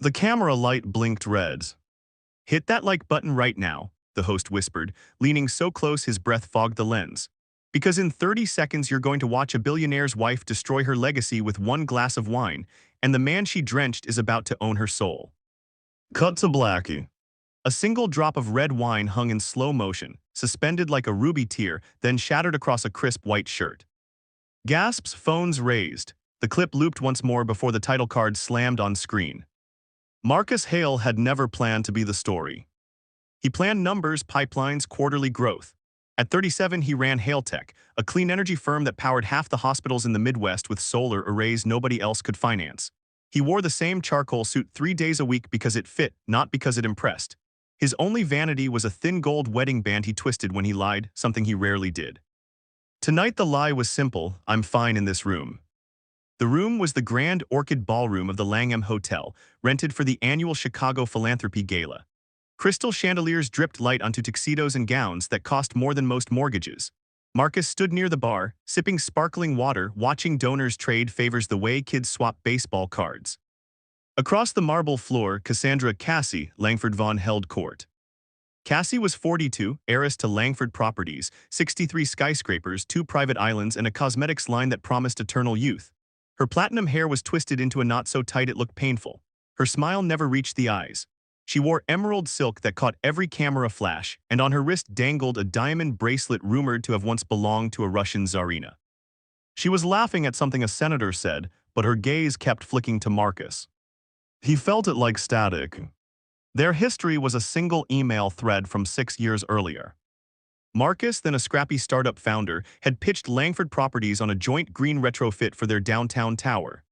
The camera light blinked red. "Hit that like button right now," the host whispered, leaning so close his breath fogged the lens. "Because in 30 seconds you're going to watch a billionaire's wife destroy her legacy with one glass of wine, and the man she drenched is about to own her soul." Cut to black. A single drop of red wine hung in slow motion, suspended like a ruby tear, then shattered across a crisp white shirt. Gasps, phones raised. The clip looped once more before the title card slammed on screen. Marcus Hale had never planned to be the story. He planned numbers, pipelines, quarterly growth. At 37, he ran HaleTech, a clean energy firm that powered half the hospitals in the Midwest with solar arrays nobody else could finance. He wore the same charcoal suit 3 days a week because it fit, not because it impressed. His only vanity was a thin gold wedding band he twisted when he lied, something he rarely did. Tonight the lie was simple: "I'm fine in this room." The room was the Grand Orchid Ballroom of the Langham Hotel, rented for the annual Chicago Philanthropy Gala. Crystal chandeliers dripped light onto tuxedos and gowns that cost more than most mortgages. Marcus stood near the bar, sipping sparkling water, watching donors trade favors the way kids swap baseball cards. Across the marble floor, Cassandra "Cassie" Langford Vaughn held court. Cassie was 42, heiress to Langford Properties, 63 skyscrapers, 2 private islands, and a cosmetics line that promised eternal youth. Her platinum hair was twisted into a knot so tight it looked painful. Her smile never reached the eyes. She wore emerald silk that caught every camera flash, and on her wrist dangled a diamond bracelet rumored to have once belonged to a Russian czarina. She was laughing at something a senator said, but her gaze kept flicking to Marcus. He felt it like static. Their history was a single email thread from 6 years earlier. Marcus, then a scrappy startup founder, had pitched Langford Properties on a joint green retrofit for their downtown tower.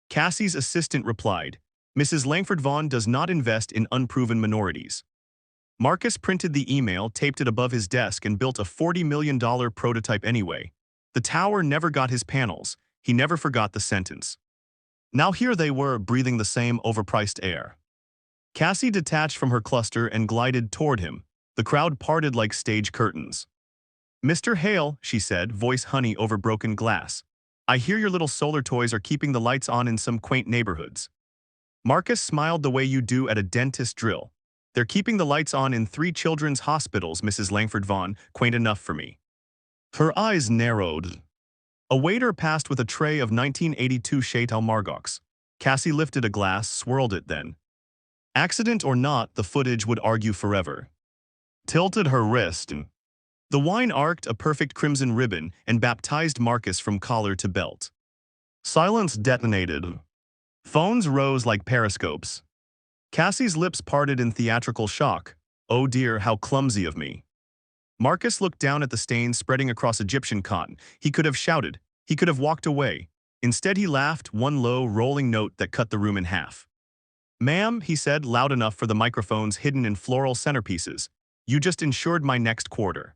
Cassie's assistant replied, "Mrs. Langford Vaughn does not invest in unproven minorities." Marcus printed the email, taped it above his desk, and built a $40 million prototype anyway. The tower never got his panels. He never forgot the sentence. Now here they were, breathing the same overpriced air. Cassie detached from her cluster and glided toward him. The crowd parted like stage curtains. "Mr. Hale," she said, voice honey over broken glass. "I hear your little solar toys are keeping the lights on in some quaint neighborhoods." Marcus smiled the way you do at a dentist drill. "They're keeping the lights on in 3 children's hospitals, Mrs. Langford Vaughn, quaint enough for me." Her eyes narrowed. A waiter passed with a tray of 1982 Chateau Margaux. Cassie lifted a glass, swirled it then. Accident or not, the footage would argue forever. Tilted her wrist. The wine arced a perfect crimson ribbon and baptized Marcus from collar to belt. Silence detonated. Phones rose like periscopes. Cassie's lips parted in theatrical shock. "Oh dear, how clumsy of me." Marcus looked down at the stains spreading across Egyptian cotton. He could have shouted. He could have walked away. Instead he laughed, one low, rolling note that cut the room in half. "Ma'am," he said, loud enough for the microphones hidden in floral centerpieces, "you just insured my next quarter."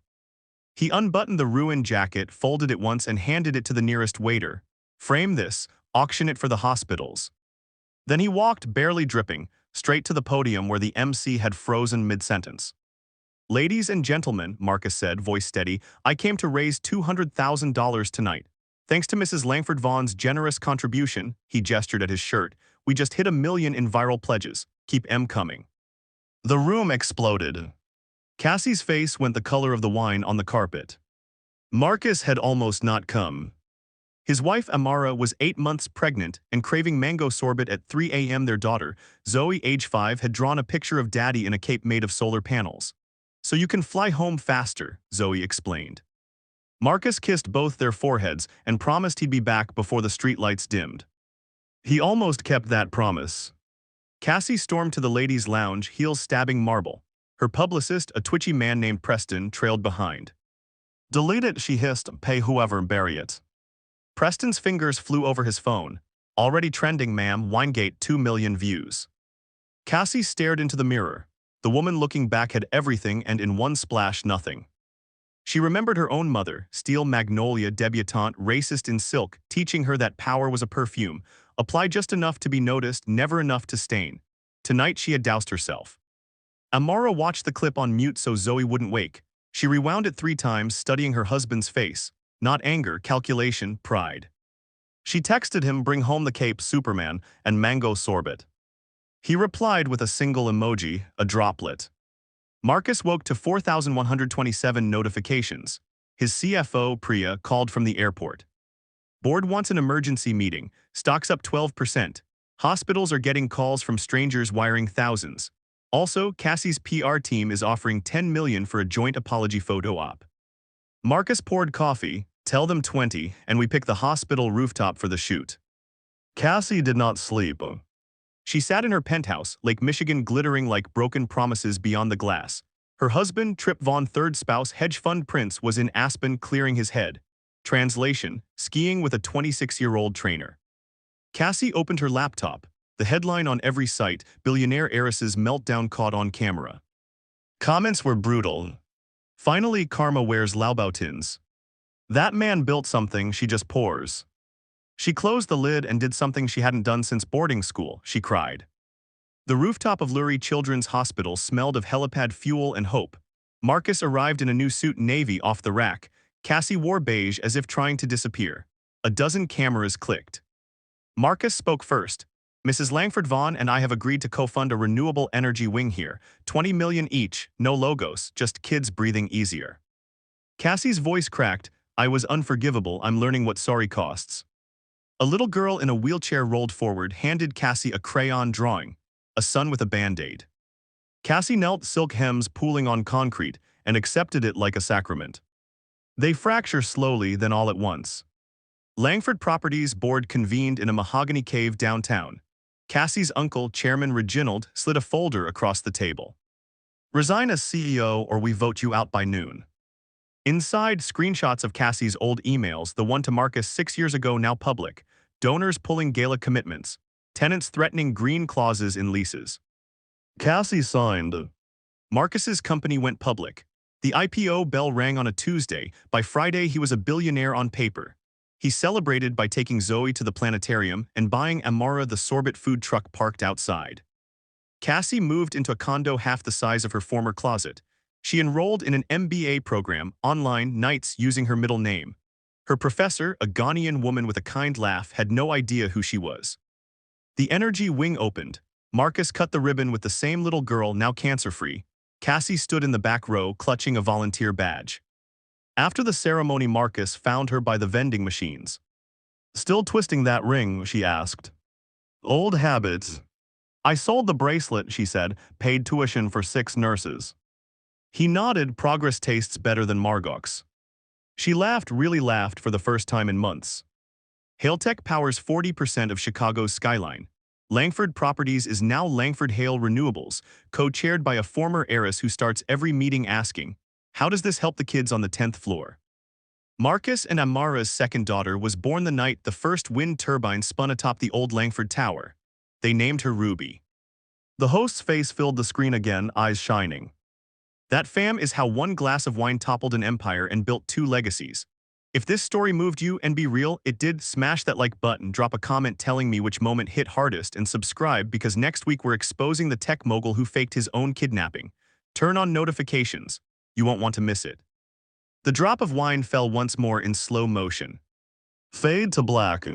He unbuttoned the ruined jacket, folded it once, and handed it to the nearest waiter. "Frame this, auction it for the hospitals." Then he walked, barely dripping, straight to the podium where the MC had frozen mid-sentence. "Ladies and gentlemen," Marcus said, voice steady, "I came to raise $200,000 tonight. Thanks to Mrs. Langford Vaughn's generous contribution," he gestured at his shirt, "we just hit 1 million in viral pledges. Keep 'em coming." The room exploded. Cassie's face went the color of the wine on the carpet. Marcus had almost not come. His wife Amara was 8 months pregnant and craving mango sorbet at 3 a.m. Their daughter, Zoe, age 5, had drawn a picture of Daddy in a cape made of solar panels. "So you can fly home faster," Zoe explained. Marcus kissed both their foreheads and promised he'd be back before the streetlights dimmed. He almost kept that promise. Cassie stormed to the ladies' lounge, heels stabbing marble. Her publicist, a twitchy man named Preston, trailed behind. "Delete it," she hissed, "pay whoever, bury it." Preston's fingers flew over his phone. "Already trending, ma'am, Winegate, 2 million views." Cassie stared into the mirror. The woman looking back had everything and in one splash nothing. She remembered her own mother, steel magnolia debutante, racist in silk, teaching her that power was a perfume, apply just enough to be noticed, never enough to stain. Tonight she had doused herself. Amara watched the clip on mute so Zoe wouldn't wake. She rewound it 3 times, studying her husband's face. Not anger, calculation, pride. She texted him, "Bring home the cape, Superman, and mango sorbet." He replied with a single emoji, a droplet. Marcus woke to 4,127 notifications. His CFO, Priya, called from the airport. Board wants an emergency meeting. Stocks up 12%. Hospitals are getting calls from strangers wiring thousands. Also, Cassie's PR team is offering $10 million for a joint apology photo op. Marcus poured coffee, tell them 20, and we pick the hospital rooftop for the shoot. Cassie did not sleep. She sat in her penthouse, Lake Michigan glittering like broken promises beyond the glass. Her husband, Trip Von third spouse, hedge fund prince, was in Aspen clearing his head. Translation, skiing with a 26-year-old trainer. Cassie opened her laptop. The headline on every site, billionaire heiress's meltdown caught on camera. Comments were brutal. Finally, karma wears Louboutins. That man built something, she just pours. She closed the lid and did something she hadn't done since boarding school, she cried. The rooftop of Lurie Children's Hospital smelled of helipad fuel and hope. Marcus arrived in a new suit navy off the rack. Cassie wore beige as if trying to disappear. A dozen cameras clicked. Marcus spoke first. Mrs. Langford Vaughn and I have agreed to co-fund a renewable energy wing here. 20 million each, no logos, just kids breathing easier. Cassie's voice cracked. I was unforgivable, I'm learning what sorry costs. A little girl in a wheelchair rolled forward, handed Cassie a crayon drawing, a sun with a band-aid. Cassie knelt, silk hems pooling on concrete, and accepted it like a sacrament. They fracture slowly, then all at once. Langford Properties board convened in a mahogany cave downtown. Cassie's uncle, Chairman Reginald, slid a folder across the table. Resign as CEO or we vote you out by noon. Inside, screenshots of Cassie's old emails, the one to Marcus 6 years ago now public, donors pulling gala commitments, tenants threatening green clauses in leases. Cassie signed. Marcus's company went public. The IPO bell rang on a Tuesday. By Friday, he was a billionaire on paper. He celebrated by taking Zoe to the planetarium and buying Amara the sorbet food truck parked outside. Cassie moved into a condo half the size of her former closet. She enrolled in an MBA program, online, nights, using her middle name. Her professor, a Ghanaian woman with a kind laugh, had no idea who she was. The energy wing opened. Marcus cut the ribbon with the same little girl, now cancer-free. Cassie stood in the back row, clutching a volunteer badge. After the ceremony, Marcus found her by the vending machines. Still twisting that ring, she asked. Old habits. I sold the bracelet, she said, paid tuition for 6 nurses. He nodded, progress tastes better than Margot's. She laughed, really laughed for the first time in months. Hailtech powers 40% of Chicago's skyline. Langford Properties is now Langford Hale Renewables, co-chaired by a former heiress who starts every meeting asking, how does this help the kids on the 10th floor? Marcus and Amara's second daughter was born the night the first wind turbine spun atop the old Langford Tower. They named her Ruby. The host's face filled the screen again, eyes shining. That fam is how one glass of wine toppled an empire and built 2 legacies. If this story moved you and be real, it did, smash that like button, drop a comment telling me which moment hit hardest, and subscribe because next week we're exposing the tech mogul who faked his own kidnapping. Turn on notifications. You won't want to miss it. The drop of wine fell once more in slow motion. Fade to black.